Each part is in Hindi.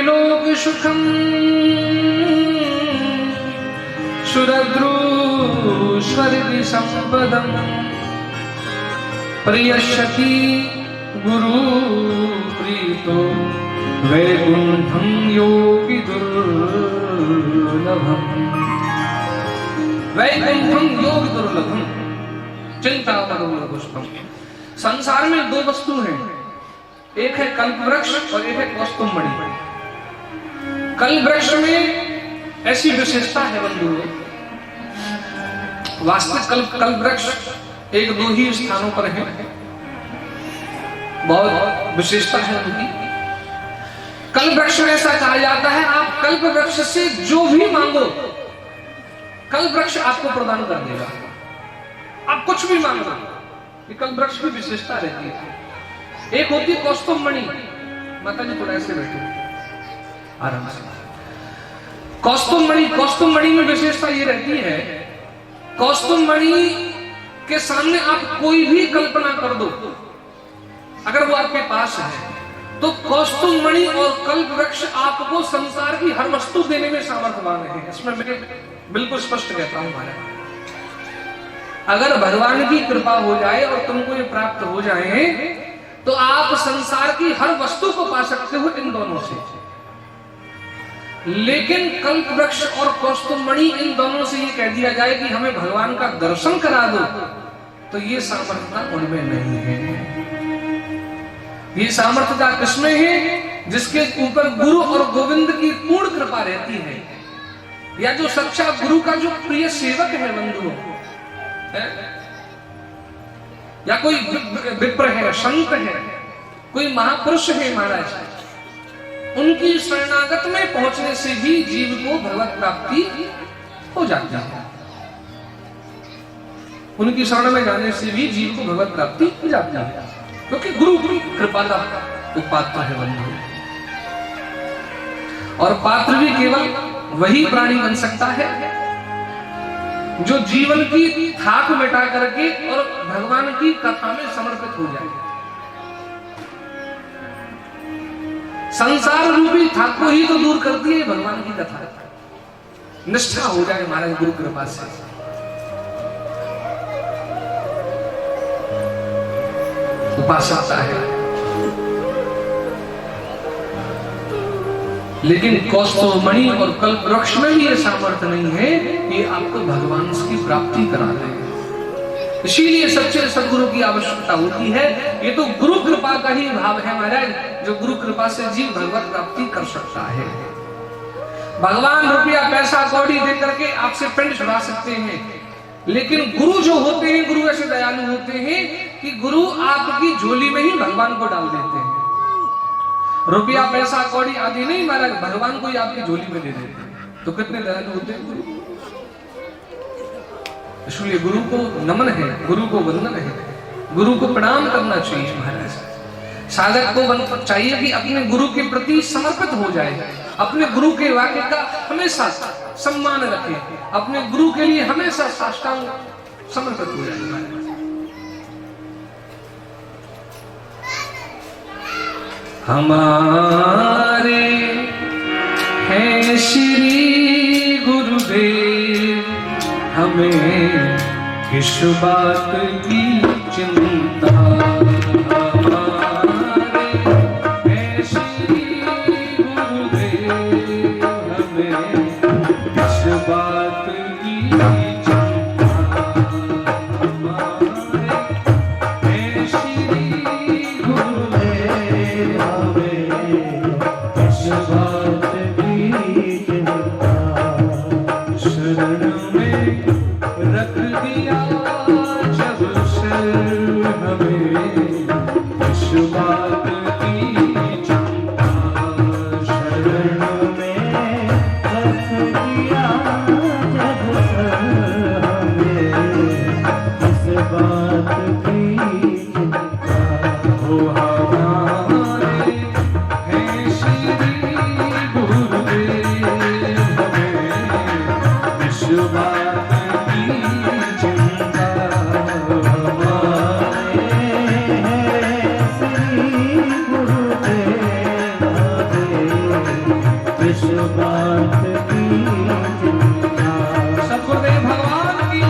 त्रैलोक सुखम सुरद्रु स्वर्ग संपदम प्रियशति गुरु प्रीतो वैकुंठम योगी दुर्लभम। वैकुंठम योग दुर्लभम चिंतामणि पुष्पम। संसार में दो वस्तु हैं, एक है कल्प वृक्ष और एक है कौस्तुभमणि। कल्प वृक्ष में ऐसी विशेषता है बंधुओं, वास्तविक कल्प वृक्ष एक दो ही स्थानों पर है, बहुत विशेषता है उनकी। कल्प वृक्ष में ऐसा कहा जाता है, आप कल्प वृक्ष से जो भी मांगो कल्प वृक्ष आपको प्रदान कर देगा। आप कुछ भी मांगो, ये कल्प वृक्ष की विशेषता रहती है। एक होती है कौस्तुभमणि। माता जी थोड़ा ऐसे बैठो आराम से। कौस्तुभमणि में विशेषता ये रहती है, कौस्तुभमणि के सामने आप कोई भी कल्पना कर दो, अगर वो आपके पास है तो कौस्तुभमणि और कल्प वृक्ष आपको संसार की हर वस्तु देने में सामर्थ्यवान है। इसमें मैं बिल्कुल स्पष्ट कहता हूं महाराज, अगर भगवान की कृपा हो जाए और तुमको ये प्राप्त हो जाए तो आप संसार की हर वस्तु को पा सकते हो इन दोनों से। लेकिन कल्प वृक्ष और कौस्तुभमणि इन दोनों से ये कह दिया जाए कि हमें भगवान का दर्शन करा दो, तो ये सामर्थ्यता उनमें नहीं है। ये सामर्थ्यता किसमें है? जिसके ऊपर गुरु और गोविंद की पूर्ण कृपा रहती है, या जो सच्चा गुरु का जो प्रिय सेवक है बंधुओं, या कोई विप्र है, संत है, कोई महापुरुष है महाराज, उनकी शरणागत में पहुंचने से भी जीव को भगवत प्राप्ति हो जाती है। उनकी शरण में जाने से भी जीव को भगवत प्राप्ति हो जाती है, क्योंकि गुरु कृपा का उपात्र है बंधु। और पात्र भी केवल वही प्राणी बन सकता है जो जीवन की थाक मिटा करके और भगवान की कथा में समर्पित हो जाए। संसार रूपी थाक को ही तो दूर करती है भगवान की कथा। निष्ठा हो जाए महाराज गुरु कृपा से, उपासकता है। लेकिन कौस्तुभमणि और कल्प वृक्ष में भी ये सामर्थ्य नहीं है कि आपको भगवान की प्राप्ति करा दे। इसीलिए सच्चे सदगुरु की आवश्यकता होती है। ये तो गुरु कृपा का ही भाव है महाराज, जो गुरु कृपा से जीव भगवत प्राप्ति कर सकता है। भगवान रुपया पैसा कौड़ी दे करके आपसे पिंड छुड़ा सकते हैं, लेकिन गुरु जो होते हैं, गुरु ऐसे दयालु होते हैं कि गुरु आपकी झोली में ही भगवान को डाल देते हैं। रुपया पैसा कौड़ी आदि नहीं महाराज, भगवान को ही आपकी झोली में दे देते हैं। तो कितने दयालु होते हैं गुरु। इसलिए गुरु को नमन है, गुरु को वंदन है, गुरु को प्रणाम करना चाहिए महाराज। साधक को चाहिए कि अपने गुरु के प्रति समर्पित हो जाए, अपने गुरु के वाक्य का हमेशा सम्मान रखे, अपने गुरु के लिए हमेशा साष्टांग समर्पित हो जाए महाराज। हमारे हैं श्री गुरुदेव, हमें किस बात की चिंता। हमारे हैं श्री गुरुदेव, हमें किस बात की चिंता। हमारे हैं श्री गुरुदेव, शरण में रख दिया जब से हमें इस बात की चिंता। शरण में रख दिया जब से हमें इस बात की चिंता। हो हमारे हैं श्री गुरुदेव, बात की चिंता। सतगुरुदेव भगवान की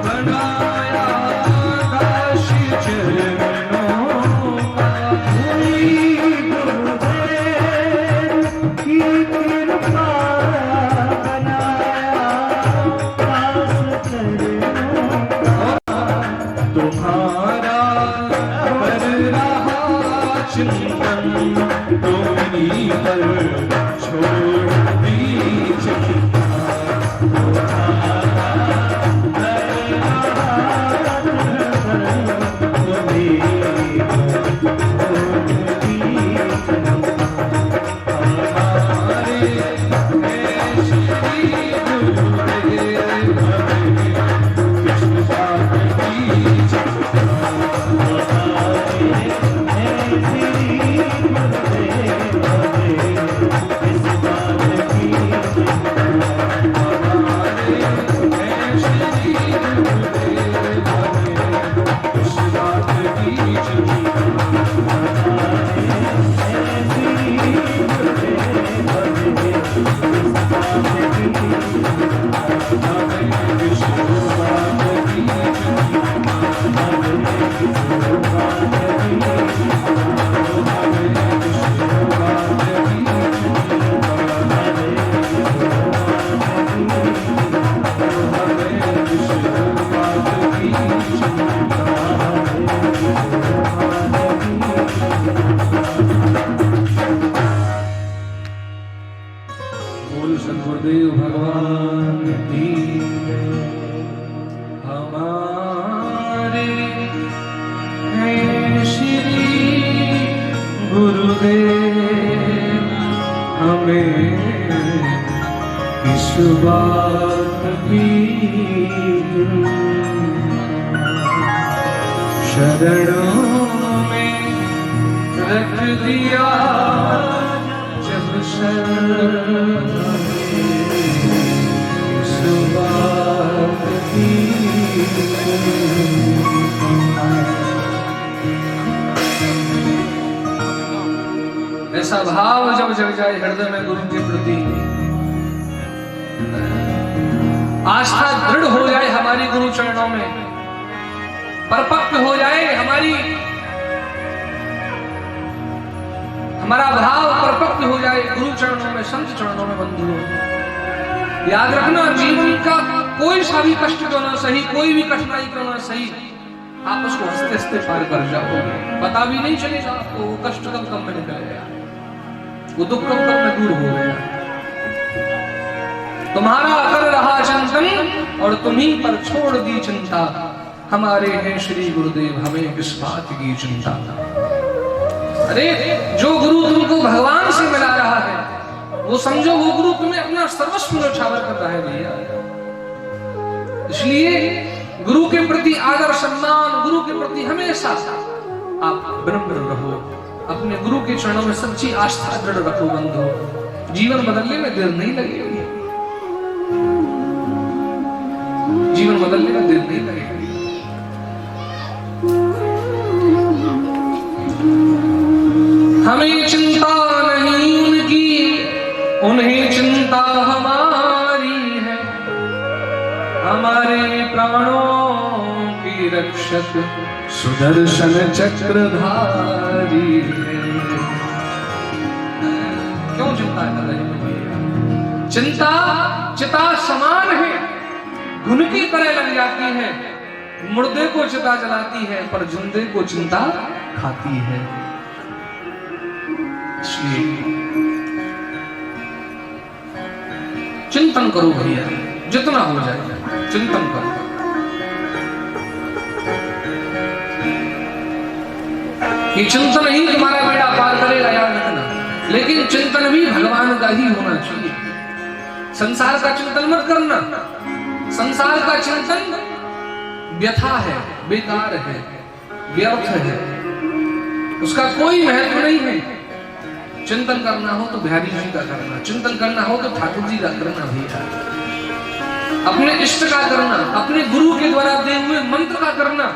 बनाया दास चरणों का। गुरुदेव की कृपा बनाया दास चरणों का। तुम्हारा कर रहा चिंतन, तुम्हीं पर छोड़ दी चिंता। बोल सद्गुरुदेव भगवान की। हमारे हैं श्री गुरुदेव, हमें इस बात की शरणों में रख दिया जब शरण इस बात की। ऐसा भाव जब जग जाए हृदय में गुरु के प्रति, आस्था दृढ़ हो जाए हमारी गुरु चरणों में, परिपक्व हो जाए हमारा भाव परिपक्व हो जाए गुरु चरणों में, संत चरणों में। बंधुओं, याद रखना, जीवन का कोई सा भी कष्ट क्यों ना सही, कोई भी कठिनाई क्यों ना सही, आप उसको हंसते हंसते पार कर जाओगे। पता भी नहीं चलेगा आपको वो कष्ट कब में निकल गया, वो दुख कब में दूर हो गया। तुम्हारा कर रहा चिंतन और तुम्हीं पर छोड़ दी चिंता। हमारे हैं श्री गुरुदेव, हमें किस बात की चिंता। अरे जो गुरु तुमको भगवान से मिला रहा है, वो समझो वो गुरु तुम्हें अपना सर्वस्व न्यौछावर कर रहा है भैया। इसलिए गुरु के प्रति आदर सम्मान, गुरु के प्रति हमेशा आप विनम्र रहो, अपने गुरु के चरणों में सच्ची आस्था दृढ़ रखो। बंधु, जीवन बदलने में देर नहीं लगेगी, जीवन बदलने में देर नहीं लगेगी। हमें चिंता नहीं उनकी, उन्हें चिंता हमारी है। हमारे प्राणों की रक्षक सुदर्शन चक्रधारी है। क्यों चिंता कर रहे हैं? चिंता चिता समान है, घुन की तरह लग जाती है, मुर्दे को चिता जलाती है पर जिंदे को चिंता खाती है। चिंतन करो भैया, जितना हो जाए चिंतन करो। ये चिंतन ही तुम्हारा बेड़ा पार करेगा, याद रखना। लेकिन चिंतन भी भगवान का ही होना चाहिए। संसार का चिंतन मत करना, संसार का चिंतन व्यथा है, बेकार है, व्यर्थ है, उसका कोई महत्व नहीं है। चिंतन करना हो तो बिहारी जी का करना, चिंतन करना हो तो ठाकुर जी का करना भैया, अपने इष्ट का करना, अपने गुरु के द्वारा दिए हुए मंत्र का करना।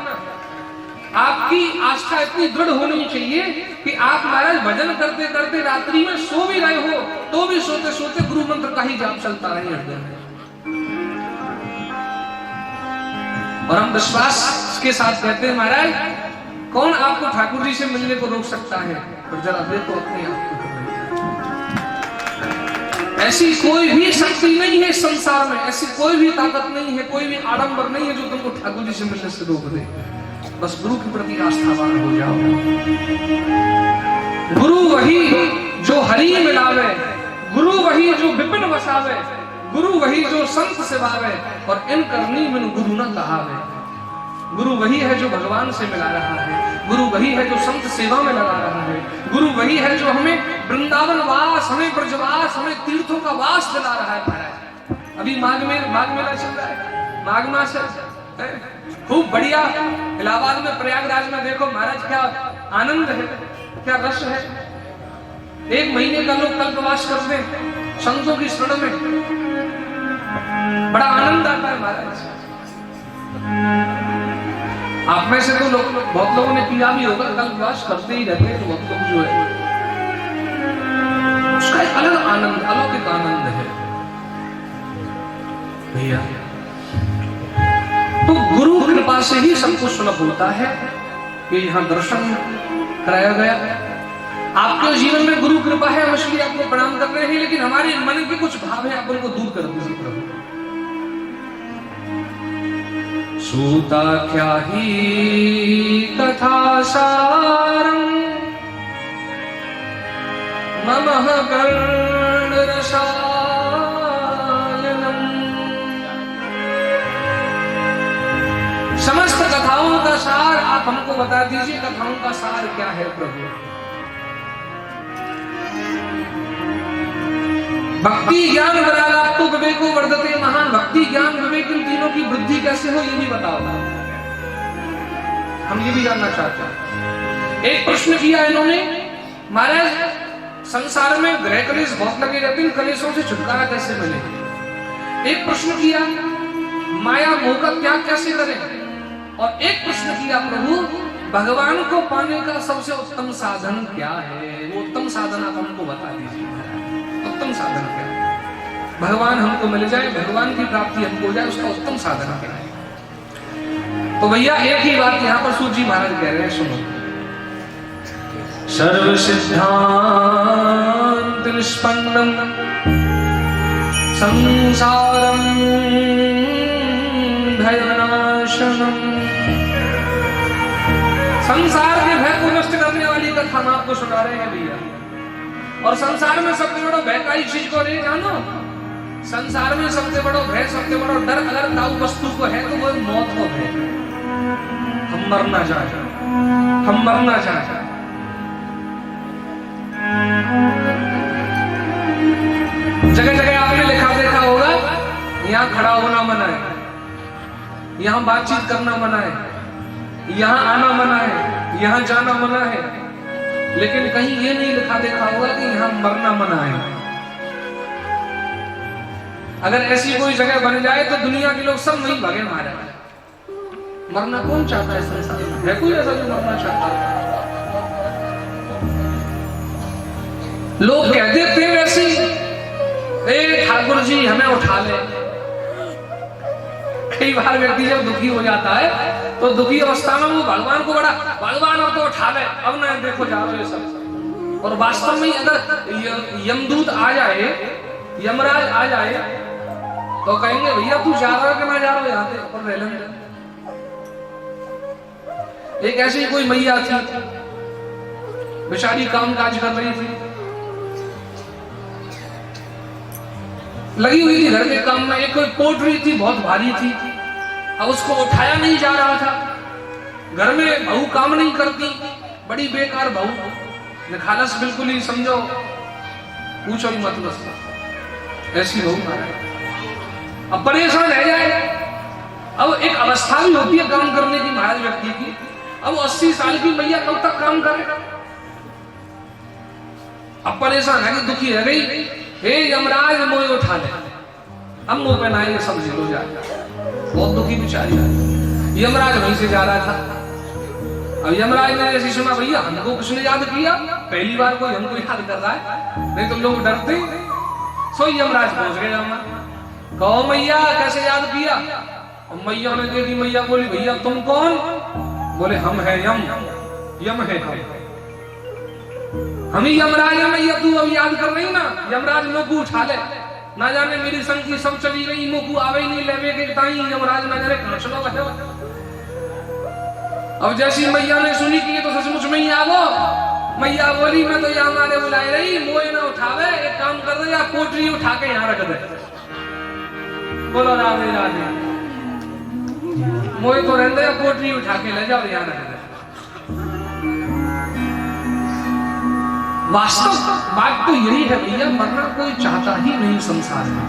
आपकी आस्था इतनी दृढ़ होनी चाहिए कि आप महाराज भजन करते करते रात्रि में सो भी रहे हो तो भी सोते सोते गुरु मंत्र का ही जाप चलता रहे हृदय में। और हम विश्वास के साथ कहते हैं महाराज, कौन आपको ठाकुर जी से मिलने को रोक सकता है? और जरा देखो अपने आप को। ऐसी कोई भी शक्ति नहीं है इस संसार में, ऐसी कोई भी ताकत नहीं है, कोई भी आडंबर नहीं है जो तुमको ठाकुर जी से मिलने से रोक दे। बस गुरु के प्रति आस्थावान हो जाओ। गुरु वही जो हरि मिलावे, गुरु वही जो विपिन वसावे, गुरु वही जो संत सेवावे, और इन करनी में गुरु न कहावे। गुरु वही है जो भगवान से मिला रहा है, गुरु वही है जो संत सेवा में लगा रहा है, गुरु वही है जो हमें वृंदावन वास, हमें ब्रजवास, हमें तीर्थों का वास दिला रहा है महाराज। अभी माघ मेला चल रहा है, माघ मास है, खूब बढ़िया। इलाहाबाद में, प्रयागराज में देखो महाराज क्या आनंद है, क्या रस है। 1 महीने का लोग कल्पवास करते हैं संतों की शरण में, बड़ा आनंद आता है महाराज। आप में से तो लोग, बहुत लोगों ने किया भी होगा, कल्पवास करते ही रहते हैं। तो बहुत लोग जो है उसका एक अलग आनंद, अलौकिक आनंद है भैया। तो गुरु कृपा से ही सब कुछ सुलभ होता है। ये यहाँ दर्शन कराया गया। आपके जीवन में गुरु कृपा है, हम इसलिए आपको प्रणाम कर रहे हैं, लेकिन हमारे मन के कुछ भाव है, आप उनको दूर कर दीजिए प्रभु। सूता क्या ही कथा सारम ममः कर्ण रसायनम। समस्त कथाओं का सार आप हमको बता दीजिए, कथाओं का सार क्या है प्रभु? भक्ति ज्ञान वैराग्य विवेको वर्धते महान। भक्ति ज्ञान विवेक इन तीनों की वृद्धि कैसे हो, ये भी बताओ। हम ये भी जानना चाहते हैं। एक प्रश्न किया इन्होंने, महाराज संसार में ग्रह कलेश बहुत लगे रहते हैं, कलेशों से छुटकारा कैसे मिले? एक प्रश्न किया, माया मोह का त्याग कैसे करें? और एक प्रश्न किया, प्रभु भगवान को पाने का सबसे उत्तम साधन क्या है? वो उत्तम साधन आप हमको बता दीजिए। उत्तम साधन क्या है? भगवान हमको मिल जाए, भगवान की प्राप्ति हमको हो जाए, उसका उत्तम साधन क्या है? तो भैया एक ही बात यहाँ पर सूत जी महाराज कह रहे हैं, सुनो। सर्व सिद्धांत निष्पन्नम संसारम भयनाशनम। संसार के भय को नष्ट करने वाली कथा हम आपको सुना रहे हैं भैया। और संसार में सबसे बड़ा भय का ही चीज को नहीं जानो। संसार में सबसे बड़ा भय, सबसे बड़ा डर अगर दाऊ वस्तु को है तो वो मौत को भय। हम मरना चाहते, हम मरना चाहते। जगह जगह आपने लिखा देखा होगा, यहाँ खड़ा होना मना है, यहाँ बातचीत करना मना है, यहाँ आना मना है, यहाँ जाना मना है, लेकिन कहीं ये नहीं लिखा देखा होगा कि यहाँ मरना मना है। अगर ऐसी कोई जगह बन जाए तो दुनिया के लोग सब वहीं भागे मारे। मरना कौन चाहता है संसार में? है कोई ऐसा जो मरना चाहता है? लोग कह देते हैं वैसे, ए ठाकुर जी हमें उठा ले। कई बार व्यक्ति जब दुखी हो जाता है तो दुखी अवस्था में वो भगवान को बड़ा, भगवान अब तो उठा ले, अब ना देखो जा रहे सब। और वास्तव में अगर यमदूत आ जाए, यमराज आ जाए तो कहेंगे भैया तू जा रहा है कि ना जा रहा है, यहाँ पे और रह लेंगे। एक ऐसी कोई मैया थी, बेचारी काम काज कर रही थी, लगी हुई थी घर के काम में। एक कोई पोटरी थी, बहुत भारी थी, अब उसको उठाया नहीं जा रहा था। घर में बहू काम नहीं करती, बड़ी बेकार बहू, निखालस बिल्कुल ही, समझो पूछो ही मत बस, ऐसी बहू महाराज। अब परेशान रह जाए। अब एक अवस्था भी होती है काम करने की महाराज व्यक्ति की। अब 80 साल की मैया कब तक काम करे? अब परेशान है कि दुखी रह गई, हे यमराज मोए उठा ले, हम मुंह पे नाएंगे सब जीरो जाए। बहुत दुखी बेचारी। यमराज वहीं से जा रहा था। अब यमराज ने ऐसी सुना, भैया हमको किसने याद किया? पहली बार कोई हमको याद कर रहा है, नहीं तो लोग डरते। सो यमराज पहुंच गए। कहो मैया कैसे याद किया? और मैया ने दे दी। मैया बोली भैया तुम कौन? बोले हम है यम, यम है हम ही यमराज है। मैया तू अब याद कर रही ना, यमराज मोकू उठा ले, ना जाने मेरी संग की सब चली गई, मोकू आवे ही नहीं लेवे के ताई यमराज ना जाने कहां चलो गए। अब जैसी मैया ने सुनी कि ये तो सचमुच में ही आवो, मैया बोली मैं तो यहाँ मारे बुलाई रही, मोए ना उठावे, एक काम कर दे या पोटरी उठा के यहाँ रख दे। बोलो राधे राधे, मोए तो रहते या पोटरी उठा के ले जाओ यहाँ रख दे। वास्तव बात तो यही है भैया, मरना कोई चाहता ही नहीं संसार में,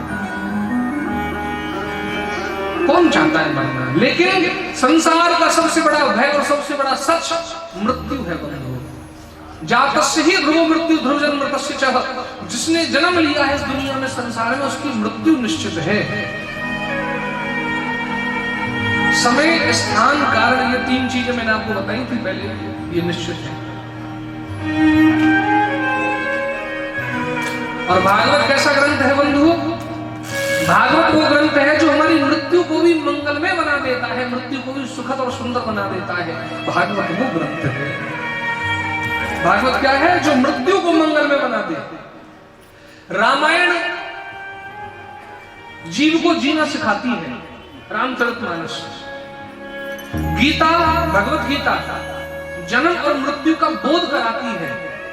कौन चाहता है मरना? लेकिन संसार का सबसे बड़ा भय और सबसे बड़ा सच मृत्यु है बंधु। जातस्य ही ध्रुव मृत्यु ध्रुव जन्म मृतस्य चः, जिसने जन्म लिया है इस दुनिया में संसार में उसकी मृत्यु निश्चित है। समय स्थान कारण ये तीन चीजें मैंने आपको बताई थी पहले, ये निश्चित है। और भागवत कैसा ग्रंथ है बंधु? भागवत वो ग्रंथ है जो हमारी मृत्यु को भी मंगलमय बना देता है, मृत्यु को भी सुखद और सुंदर बना देता है। भागवत वो ग्रंथ है। भागवत क्या है? जो मृत्यु को मंगलमय बना दे। रामायण जीव को जीना सिखाती है, रामचरितमानस। गीता, भगवत गीता जन्म और मृत्यु का बोध कराती है,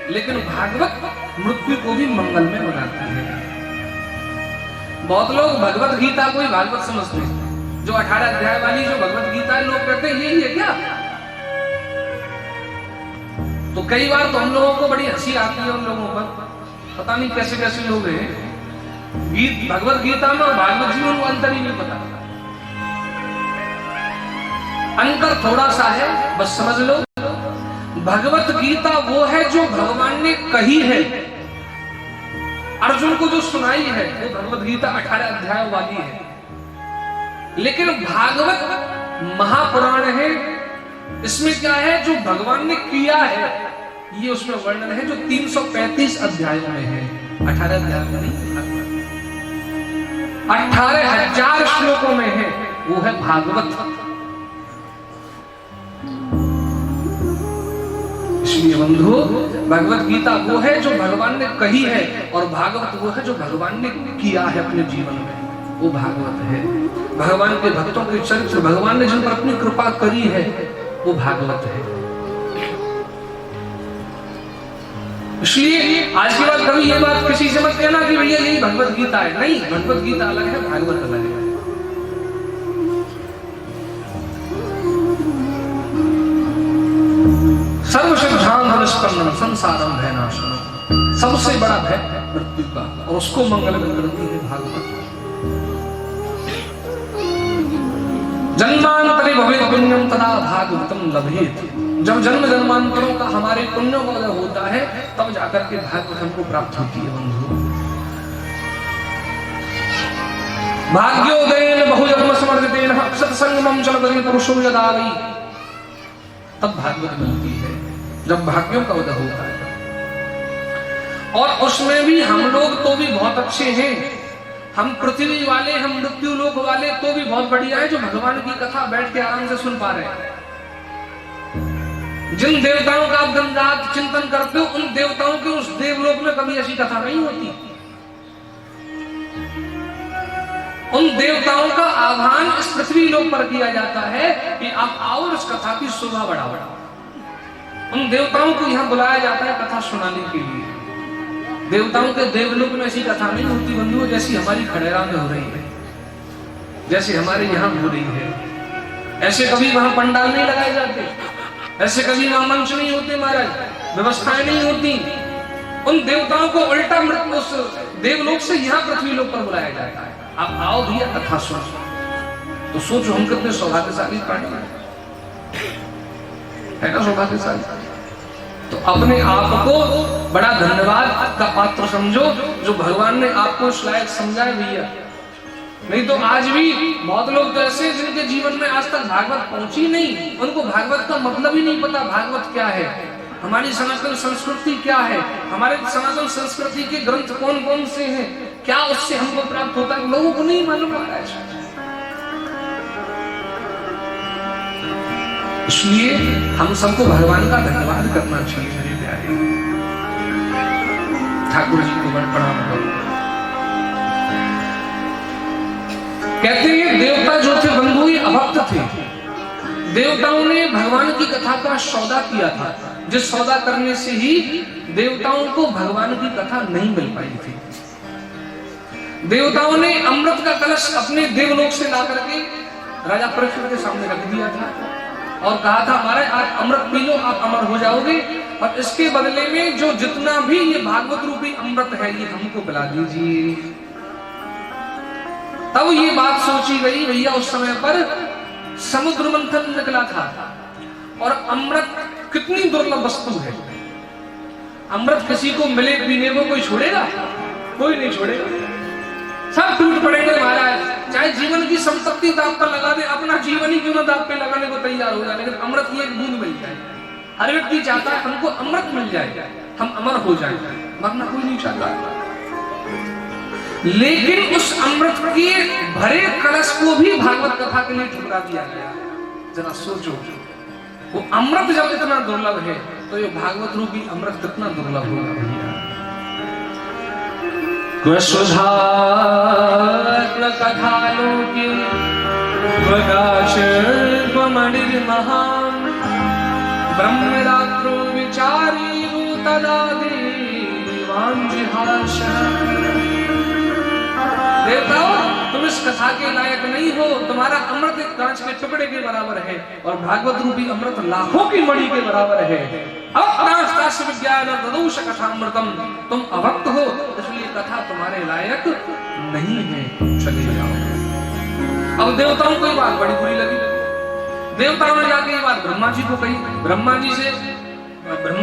लेकिन भागवत मृत्यु को भी मंगलमय बनाती है। बहुत लोग भगवत गीता को ही भागवत समझते हैं। जो 18 अध्याय वाली जो भगवत गीता है, लोग कहते हैं यही है क्या? तो कई बार तो हम लोगों को बड़ी हंसी आती है उन लोगों पर, पता नहीं कैसे कैसे लोग हैं, गीत भगवत गीता में और भागवत जी में उनको अंतर ही नहीं पता। अंतर थोड़ा सा है, बस समझ लो। भगवत गीता वो है जो भगवान ने कही है, अर्जुन को जो सुनाई है, वो भगवत गीता 18 अध्याय वाली है। लेकिन भागवत महापुराण है, इसमें क्या है जो भगवान ने किया है, ये उसमें वर्णन है जो 335 अध्यायों में है, 18 अध्याय में नहीं, 18,000 श्लोकों में है, वो है भागवत। इसलिए बंधु, भगवत गीता वो है जो भगवान ने कही है, और भागवत वो है जो भगवान ने किया है अपने जीवन में, वो भागवत है। भगवान के भक्तों के चरित्र, भगवान ने जिन पर अपनी कृपा करी है, वो भागवत है। इसलिए आज के बाद कभी ये बात किसी से मत कहना कि भैया यही भगवत गीता है। नहीं, भगवत गीता अलग है, भागवत अलग है। सर्वसिद्धांत निष्पन्नम संसारम भयनाशनम, सबसे बड़ा भय मृत्यु का, और उसको मंगलमय करती है भागवत। जन्मांतरे भवेत् पुण्यम तदा भागवतम लभेत। जब जन्म जन्मांतरों का हमारे पुण्यों का उदय होता है, तब जाकर के भागवत हमको प्राप्त होती है बंधु। भाग्योदयेन बहुजन्म समर्जितेन सत्संगमं चलति पुरुषो यदा वै, तब भागवत मिलती है जब भाग्यों का उदय होता है। और उसमें भी हम लोग तो भी बहुत अच्छे हैं, हम पृथ्वी वाले, हम मृत्यु लोक वाले तो भी बहुत बढ़िया है, जो भगवान की कथा बैठ के आराम से सुन पा रहे हैं। जिन देवताओं का आप दिन रात चिंतन करते हो, उन देवताओं के उस देवलोक में कभी ऐसी कथा नहीं होती। उन देवताओं का आह्वान इस पृथ्वी लोक पर किया जाता है कि आप आओ, इस कथा की शोभा बढ़ाओ। उन देवताओं को यहाँ बुलाया जाता है कथा सुनाने के लिए। देवताओं के देवलोक में ऐसी कथा नहीं होती बंधुओं, जैसी हमारी खड़ेरा में हो रही है, जैसे हमारे यहाँ हो रही है। ऐसे कभी वहां पंडाल नहीं लगाए जाते, ऐसे कभी वहां मंच नहीं होते महाराज, व्यवस्थाएं नहीं होती। उन देवताओं को उल्टा मृत्यु देवलोक से यहाँ पृथ्वी लोक पर बुलाया जाता है। आप आओ भैया कथा सुनो। तो सोचो हम कितने सौभाग्यशाली प्राणी है ना, सौभाग्यशाली। तो अपने आप को बड़ा धन्यवाद का पात्र समझो जो भगवान ने आपको इस लायक समझाए भैया। नहीं तो आज भी बहुत लोग तो ऐसे जिनके जीवन में आज तक भागवत पहुंची नहीं, उनको भागवत का मतलब ही नहीं पता। भागवत क्या है, हमारी सनातन संस्कृति क्या है, हमारे सनातन संस्कृति के ग्रंथ कौन कौन से हैं, क्या उससे हमको प्राप्त होता है, लोगों को नहीं मालूम। इसलिए हम सबको भगवान का धन्यवाद करना चाहिए मेरे प्यारे। ठाकुर जी को बड़ा प्रणाम करो। कहते हैं देवता जो थे बंधु ये अभक्त थे। देवताओं ने भगवान की कथा का सौदा किया था, जिस सौदा करने से ही देवताओं को भगवान की कथा नहीं मिल पाई थी। देवताओं ने अमृत का कलश अपने देवलोक से ला करके राजा परीक्षित के सामने रख दिया था और कहा था महाराज आप अमृत पी लो, आप अमर हो जाओगे, और इसके बदले में जो जितना भी ये भागवत रूपी अमृत है ये हमको पिला दीजिए। तब ये बात सोची गई, भैया उस समय पर समुद्र मंथन निकला था और अमृत कितनी दुर्लभ वस्तु है। अमृत किसी को मिले पीने को कोई छोड़ेगा? कोई नहीं छोड़ेगा, सब टूट पड़ेंगे महाराज। चाहे जीवन की संपत्ति दांव पर लगा दे, अपना जीवन ही क्यों ना दांव पे लगाने को तैयार हो जाए, लेकिन अमृत की एक बूंद मिल जाए। हर व्यक्ति चाहता है हमको अमृत मिल जाए, हम अमर हो जाए, मरना कोई नहीं चाहता। लेकिन उस अमृत के भरे कलश को भी भागवत कथा के लिए ठुकरा दिया गया। जरा सोचो, वो अमृत जब इतना दुर्लभ है तो ये भागवत रूपी अमृत कितना दुर्लभ होगा भैया। कथालोके महान ब्रह्मरात्रो विचारी तदा देवताओं तुम इस कथा के लायक नहीं हो, तुम्हारा अमृत एक कांच के टुकड़े के बराबर है और भागवत रूपी अमृत लाखों की मणि के बराबर है। कथामृतम, तुम अभक्त हो इसलिए कथा तुम्हारे लायक नहीं है, चले जाओ। अब देवताओं को ये बात बड़ी बुरी लगी। देवताओं ने जाके ये बात ब्रह्मा जी को कही। ब्रह्मा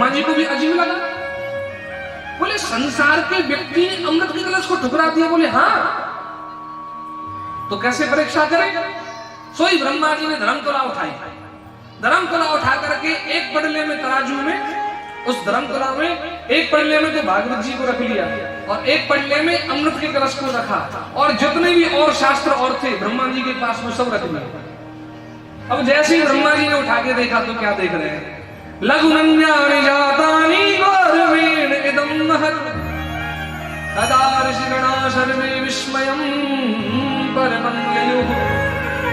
जी को भी अजीब लगा। बोले संसार के व्यक्ति ने अमृत के कलश को ठुकरा दिया। बोले हाँ, तो कैसे परीक्षा करें? सोई ब्रह्मा जी ने धर्मतुला उठाई। धर्मतुला उठा करके एक पड़ले में तराजू में, उस धर्मतुला में एक पड़ले में तो भागवत जी को रख लिया और एक पड़ले में अमृत के कलश को रखा, और जितने भी और शास्त्र और थे ब्रह्मा जी के पास में सब रख लिया। अब जैसे ही ब्रह्मा जी ने उठा के देखा तो क्या देख रहे हैं? लघुनन्यानि जातानि गौरवेण इदं महत् तदा ऋषिगणा सर्वे विस्मयं परमं ययुः।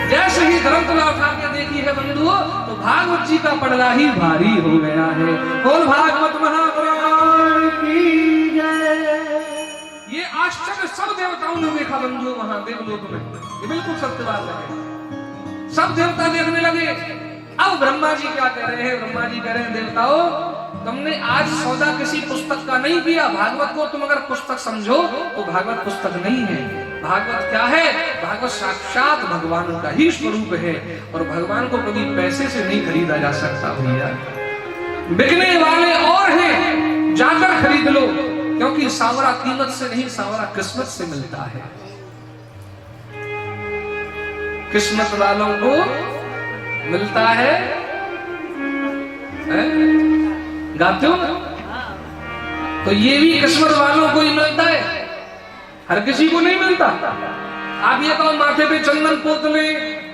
जैसे ही धर्मतुला उठा के देखी है बंधुओं तो भागवत जी का पड़ला ही भारी हो गया है। बोल भागवत महापुराण की जय। ये आश्चर्य सब देवताओं ने देखा बंधुओं वहां देवलोक में। ये बिल्कुल सत्य बात है। सब देवता देखने लगे। अब ब्रह्मा जी क्या कह रहे हैं? ब्रह्मा जी कह रहे हैं देवताओं तुमने आज सौदा किसी पुस्तक का नहीं किया। भागवत को तुम अगर पुस्तक समझो तो भागवत पुस्तक नहीं है। भागवत क्या है? भागवत साक्षात भगवान का ही स्वरूप है और भगवान को कभी पैसे से नहीं खरीदा जा सकता भैया। बिकने वाले और हैं, जाकर खरीद लो, क्योंकि सांवरा कीमत से नहीं सांवरा किस्मत से मिलता है। किस्मत वालों को मिलता है, गाते हो? तो ये भी किस्मत वालों को ही मिलता है, हर किसी को नहीं मिलता। आप ये कहो माथे पे चंदन पोत ले,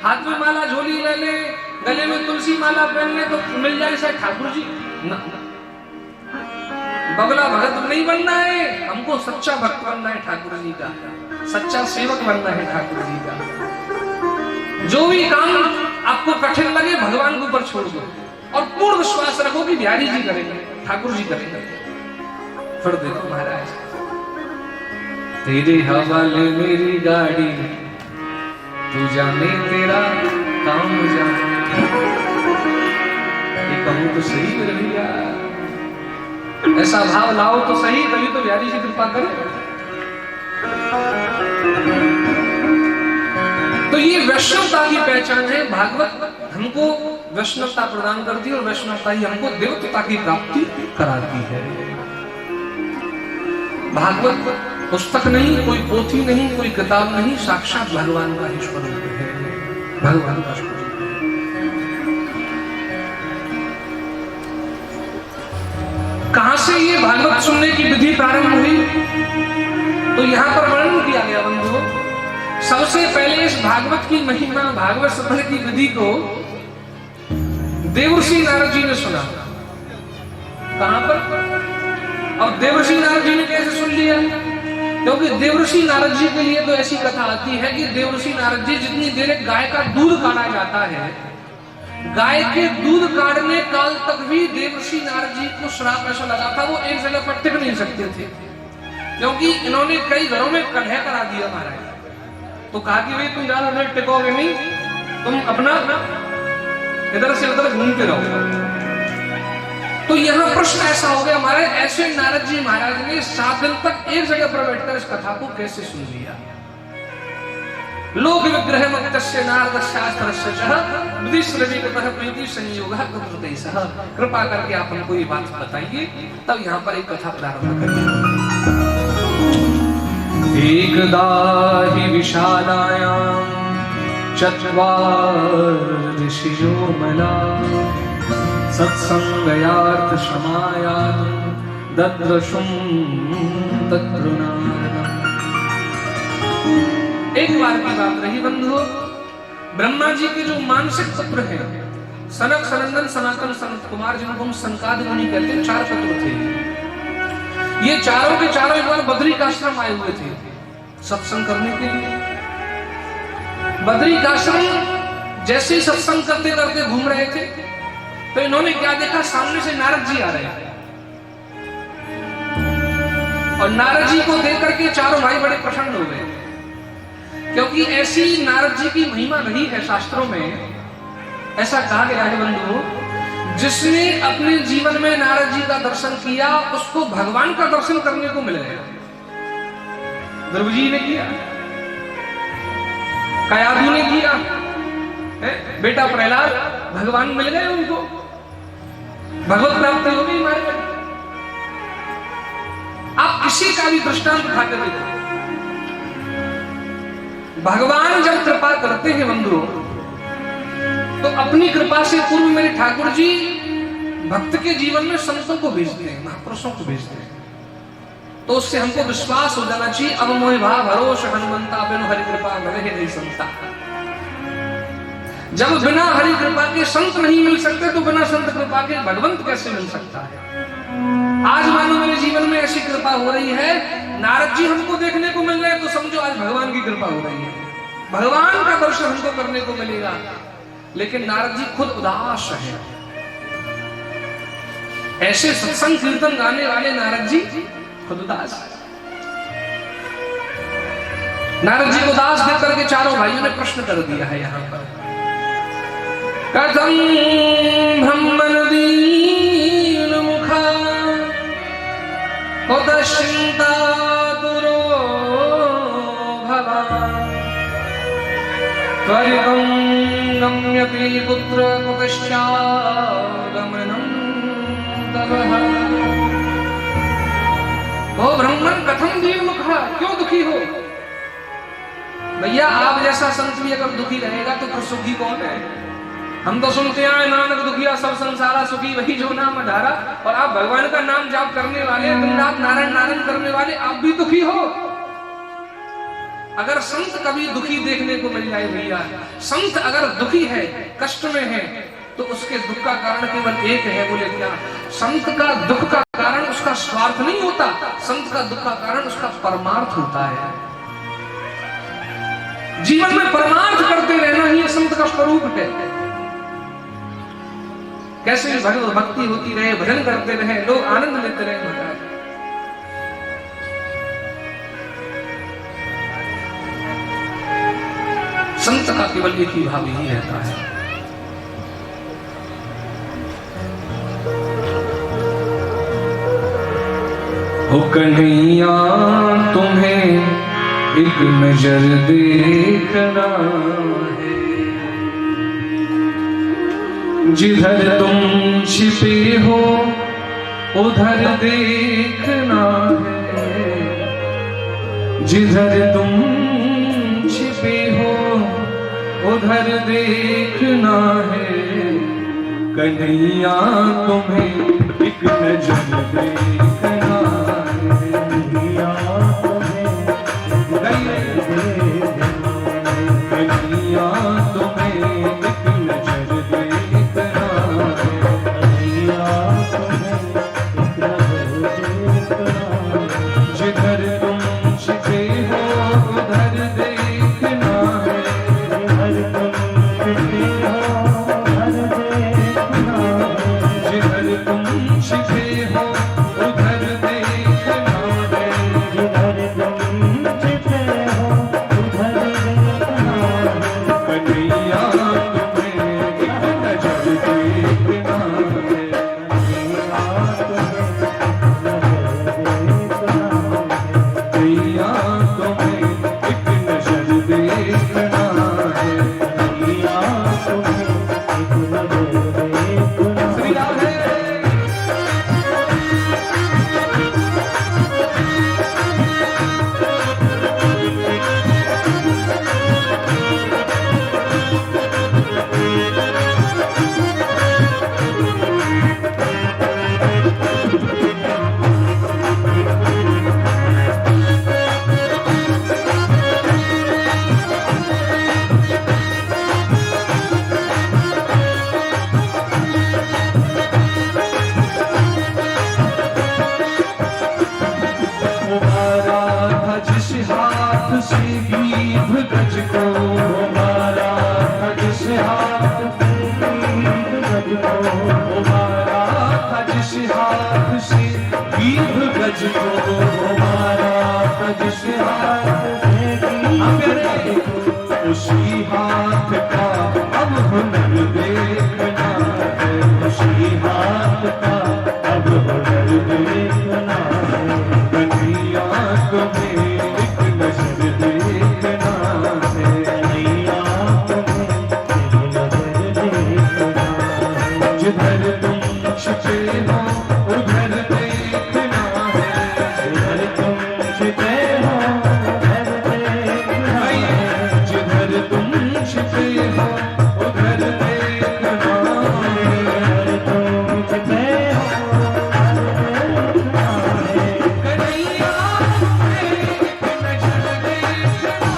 हाथ में माला झोली ले ले, गले में तुलसी माला पहन ले तो मिल जाए शायद ठाकुर जी ना। बगला भगत नहीं बनना है, हमको सच्चा भक्त बनना है ठाकुर जी का, सच्चा सेवक बनना है ठाकुर जी का। जो भी काम आपको कठिन लगे भगवान के ऊपर छोड़ दो और पूर्ण विश्वास रखो कि बिहारी जी करेंगे, ठाकुर जी करेंगे। फिर देखो महाराज, तेरे हवाले मेरी गाड़ी, तू जाने तेरा काम जाने। ये कहूं तो सही मेरे भैया, ऐसा भाव लाओ तो सही, तभी तो बिहारी जी कृपा करे। तो ये वैष्णवता की पहचान है। भागवत हमको वैष्णवता प्रदान करती है और वैष्णवता ही हमको देवत्वता की प्राप्ति कराती है। भागवत पुस्तक नहीं, कोई पोथी नहीं, कोई किताब नहीं, साक्षात भगवान का ही स्वरूप है, भगवान का स्वरूप। कहां से ये भागवत सुनने की विधि प्रारंभ हुई? तो यहां पर वर्णन किया गया बंधुओं। सबसे पहले इस भागवत की महिमा, भागवत श्रवण की विधि को देवर्षि नारद जी ने सुना। कहां पर? अब देवर्षि नारद जी ने कैसे सुन लिया? क्योंकि देवर्षि नारद जी के लिए तो ऐसी कथा आती है कि देवर्षि नारद जी जितनी देर एक गाय का दूध काढ़ा जाता है, गाय के दूध काढ़ने काल तक भी देवर्षि नारद जी को श्राप ऐसा लगा था, वो एक जगह पर टिक नहीं सकते थे, क्योंकि इन्होंने कई घरों में कलह करा दिया महाराज। तो कहा कि भाई तुम ज्यादा देर टिकोगे नहीं, तुम अपना इधर से उधर घूमते रहो। तो यहाँ प्रश्न ऐसा हो गया महाराज, ऐसे नारद जी महाराज ने 7 दिन तक एक जगह पर बैठकर इस कथा को कैसे सुन लिया? लोक विग्रह मत्स्य नारद शास्त्र प्रीति संयोग कृपा करके आप हमको ये बात बताइए। तब यहाँ पर एक कथा प्रारंभ करिए। एकदा हि विशालायां चत्वार ऋषियो मला सत्संगयार्थ क्षमायां दद्रशुं तद्रुनारदम्। एक बार की बात रही बंधुओं, ब्रह्मा जी के जो मानसिक पुत्र हैं, सनक, सनंदन, सनातन, सनत कुमार, जिनको हम सनकादि मुनि कहते हैं, 4 पुत्र थे। ये चारों के चारों एक बार बद्री का आश्रम आए हुए थे सत्संग करने के लिए। बद्री का आश्रम जैसे ही सत्संग करते करते घूम रहे थे, तो इन्होंने क्या देखा? सामने से नारद जी आ रहे हैं, और नारद जी को देख करके चारों भाई बड़े प्रसन्न हो गए, क्योंकि ऐसी नारद जी की महिमा रही है शास्त्रों में। ऐसा कहा गया है बंधुओं, जिसने अपने जीवन में नारद जी का दर्शन किया उसको भगवान का दर्शन करने को मिल गया। ध्रुव जी ने किया, कयाधु ने किया, बेटा प्रहलाद, भगवान मिल गए उनको, भगवत प्राप्ति हो गई हमारे। आप किसी का भी दृष्टांत उठाकर देखो, भगवान जब कृपा करते हैं बंधुओं, तो अपनी कृपा से पूर्व मेरे ठाकुर जी भक्त के जीवन में संतों को भेजते हैं, महापुरुषों को भेजते हैं। तो उससे हमको विश्वास हो जाना चाहिए, अब मोहि भा भरोस हनुमंता बिनु हरि कृपा मिले नहीं संता। जब बिना हरि कृपा के संत नहीं मिल सकते, तो बिना संत कृपा के भगवंत कैसे मिल सकता है? आज मानो मेरे जीवन में ऐसी कृपा हो रही है, नारद जी हमको देखने को मिल रहे हैं, तो समझो आज भगवान की कृपा हो रही है, भगवान का दर्शन हमको करने को मिलेगा। लेकिन नारद जी खुद उदास है। ऐसे सत्संग कीर्तन गाने वाले नारद जी खुद उदास है। नारद जी को उदास देख करके चारों भाइयों ने प्रश्न कर दिया है यहाँ पर, कथं ब्रह्मन् दीन मुखा कुतश्चिन्ता दुरो भवान् त्वरितं गम्यति पुत्र कुतश्चागमनं तवः। ओ ब्रह्मन् कथं दीन मुखा, क्यों दुखी हो? भैया आप जैसा संत भी अगर दुखी रहेगा तो फिर सुखी कौन है? हम तो सुनते हैं नानक दुखिया सब संसारा सुखी वही जो नाम अधारा, और आप भगवान का नाम जाप करने वाले, दिन रात नारायण नारायण करने वाले, आप भी दुखी हो। अगर संत कभी दुखी देखने को मिल जाए भैया, संत अगर दुखी है, कष्ट में है, तो उसके दुख का कारण केवल एक है, बोले क्या? संत का दुख का कारण उसका स्वार्थ नहीं होता, संत का दुख का कारण उसका परमार्थ होता है। जीवन में परमार्थ करते रहना ही संत का स्वरूप है। कैसे भी भगवत भक्ति होती रहे, भजन करते रहे, लोग आनंद लेते रहे महाराज। संत का केवल एक ही भाव ही रहता है, ओ कन्हैया तुम्हें एक नजर देखना है, जिधर तुम छिपे हो उधर देखना है, जिधर तुम छिपे हो उधर देखना है, कन्हैया तुम्हें एक नजर देखना है, कन्हैया तुम्हें एक नजर देखना है। हुनर देखना है, उसी हाथ का अब हुनर देखना है। कन्हैया तुम्हें एक नजर देखना है, कन्हैया तुम्हें एक नजर देखना है। जिधर तुम छिपे हो उधर देखना है, जिधर तुम छिपे हो उधर देखना है। जिधर तुम छिपे हो उधर देखना है। जिधर तुम छिपे हो उधर देखना है। कन्हैया तुम्हें एक नजर देखना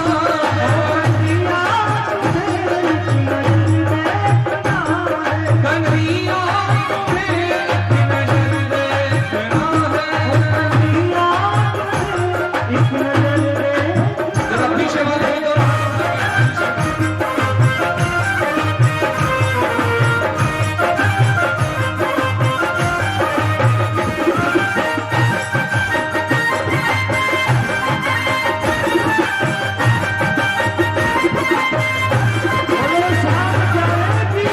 है, कन्हैया तुम्हें एक नजर देखना है। कन्हैया तुम्हें एक नजर देखना है। कन्हैया तुम्हें एक नजर देखना जरा पीछे वाले को बोले श्याम जाने की।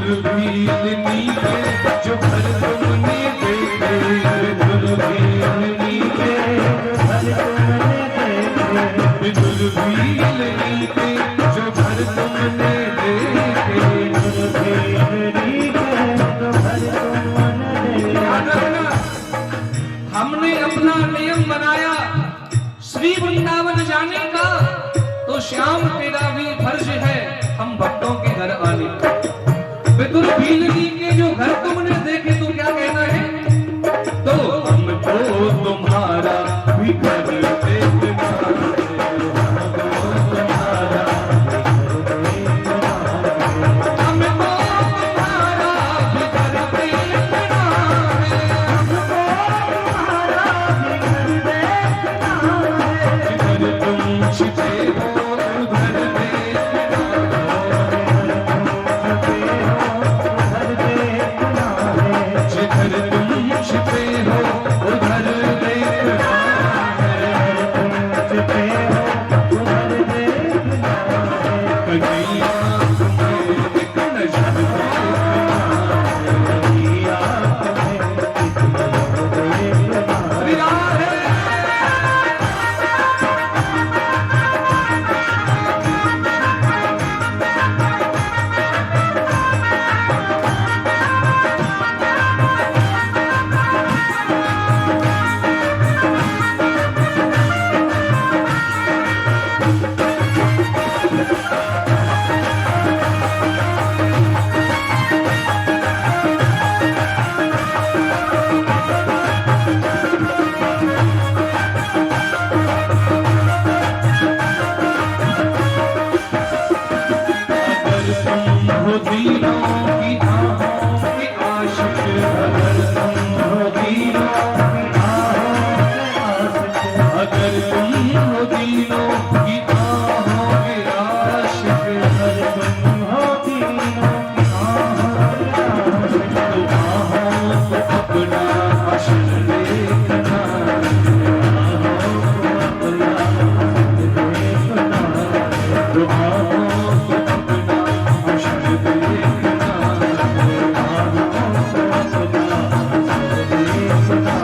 दुर्बीनी के जो घर तुमने देखे, दुर्बीनी के हर तुमने देखे। दुर्बीनी के जो घर तुमने देखे। दुर्बीनी के तो हर तुमने याद देखे। रखना, हमने अपना नियम बनाया श्री वृंदावन जाने का, तो श्याम तेरा भी फर्ज है हम भक्तों के घर आने का। विदुर भीलनी के जो घर तुमने देखे तो क्या कहना है, तो हमको तुम्हारा भी घर देखना है, हमको तुम्हारा हमको तुम्हारा भी घर देखना है। तुम्हारा भी घर देखना है। जिधर तुम छिपे हो उधर देखना है, जिधर तुम छिपे हो उधर देखना है। कन्हैया तुम्हें एक नजर देखना है। विराट है। अगर तुम हो दीनों की आहों के आशिक, अगर तुम हो दीनों की आहों के आशिक, अगर तुम हो दीनों की आहों के आशिक, अगर तुम हो दीनों की आहों के आशिक, तो आहों को अपना आशिक देखना, आहों को अपना आशिक देखना, तो आहों को अपना आशिक देखना, आहों को अपना आशिक देखना।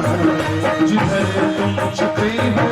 जिधर तुम छिपे हो